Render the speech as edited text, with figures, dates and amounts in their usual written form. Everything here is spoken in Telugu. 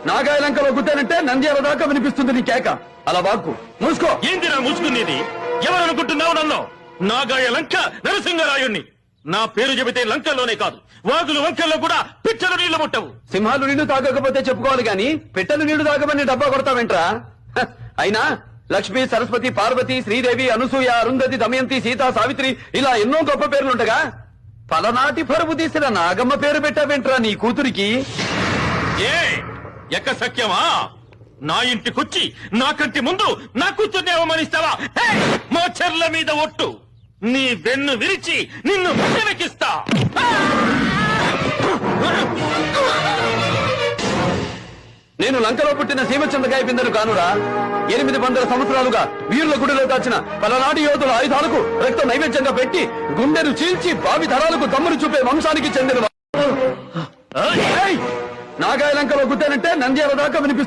నాగాయలంకలో గుద్దానంటే నంద్యాల దాకా వినిపిస్తుంది నీ కేక. అలా వాక్కు మూసుకో. ఏందిరా మూసుకునేది? ఎవరనుకుంటున్నావు నన్ను? నాగాయ లంక నరసింహరాయుణ్ణి. నా పేరు చెబితే లంకల్లోనే కాదు, వాగులు వంకల్లో కూడా పిచ్చలు నీళ్లు ముట్టవు. సింహాలు నీళ్లు తాగకపోతే చెప్పుకోవాలి గాని పిట్టలు నీళ్లు తాగమని డబ్బా కొడతావేంట్రా? అయినా లక్ష్మి, సరస్వతి, పార్వతి, శ్రీదేవి, అనసూయ, అరుంధతి, దమయంతి, సీత, సావిత్రి ఇలా ఎన్నో గొప్ప పేర్లుంటగా పలనాటి పరుపు తీసిన నాగమ్మ పేరు పెట్టావేంట్రా నీ కూతురికి? ఏ ఎక్క సఖ్యమా? నా ఇంటికొచ్చి నాకంటి ముందు నా కూతుర్ని అవమానిస్తావా? మా చెర్ల మీద ఒట్టు, నీ వెన్ను విరిచి నిన్ను వెక్కిస్తా. నేను లంకలో పుట్టిన సీమచంద్రకాయ బిందెను కానురా. 800 సంవత్సరాలుగా వీరుల గుడిలో దాచిన పలనాటి యోధుల ఆయుధాలకు రక్త నైవేద్యంగా పెట్టి గుండెను చీల్చి భావి తరాలకు దమ్మును చూపే వంశానికి చెందిన నాగాయలంకలో గుద్దానంటే నంద్యాల దాకా వినిపిస్తుంది.